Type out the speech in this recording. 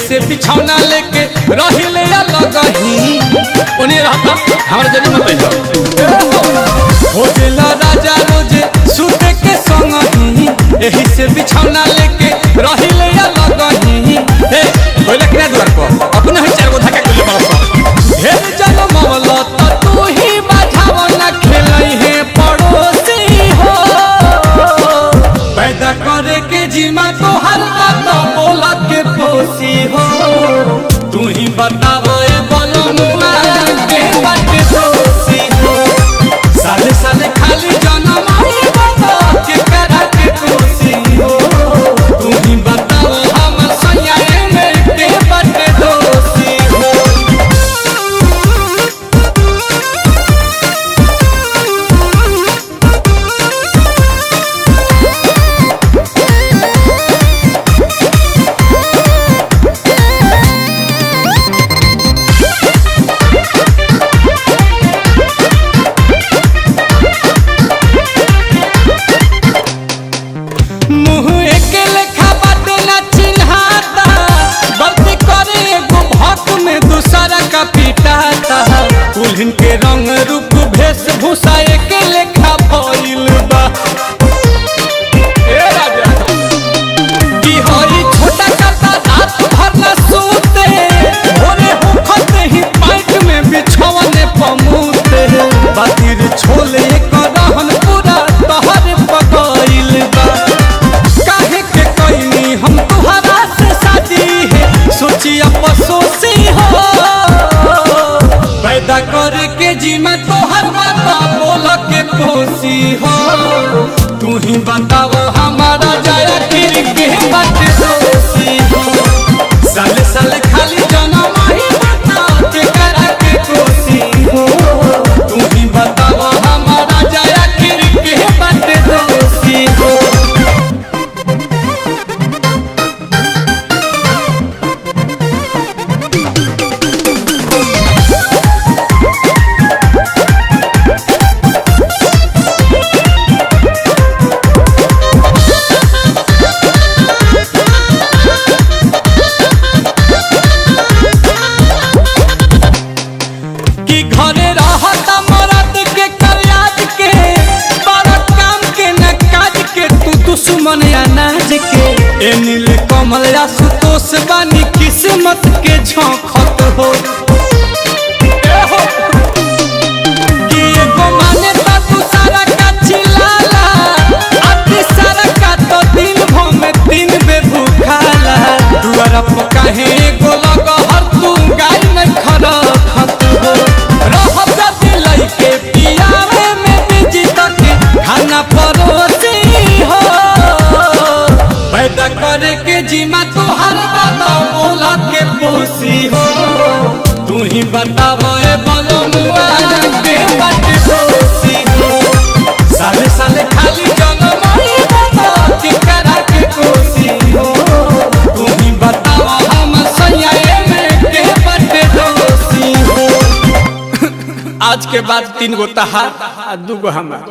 से बिछौना लेके रहिले लगही उन्हें रहता हमारे जनी मत हो गेला राजा रोजे सुते के संगही एही से बिछौना लेके रहिले लगही हे बोले के द्वार पर अपने ही चार गो धक्का के बरस ढेर जन मवला त तू ही बाझाव ना खेलई है पड़ोसी हो पैदा करे के जिम्मा तो हर बात बोला के पोसी हो तू ही बताओ ए बोलनुआ के बात दोषी हो साले साले खाली जन्म आई बाबा के करा के दोषी हो तू ही बताओ हम सैया में के बात दोषी हो दुल्हन के रंग रूप वेशभूषा एक लेखा भइल बा ए राजा की होई छोटा काता रात भर न सोते भोरे होखते ही पाइट में बिछौने पमुते बातिर छोले करहन पूरा तहर पगइल बा काहे के कइनी हम तुहरा से शादी है सोची अफसोसी हो पैदा करे के जिम्मा तो हर बात बोल के पोसी हो तू ही बताओ हमारा जाया फिर के बात दोषी हो साले साले खाली जन्म ही बता के करा के पोसी हो तू ही बताओ हमारा जाया फिर के बात दोषी हो घरे रहता मरद के कल्याज के बड़ा काम के न काज के तू दुश्मन अनाज के ए नील कमल आशुतोष बानी किस्मत के झोंकत हो कि एगो माने ता तू सारा का चिल्लाला अति सारा का तो दिन भर में 3 बे भूखाला दुआरा पर काहे एगो लग हर तू गाय में खड़ा खत हो के पियावे में बिजी तक खाना परोसी हो पैदा करे के जिम्मा तो हर बात बोला के पोसी हो तू ही बताओ ए बोलनुआ के बात दोषी हो साले साले खाली जन्म आई बाबा के करा के पोसी हो तू ही बताओ हम सैया में के बात दोषी हो आज के बाद 3 गो तहार 2 गो हमार।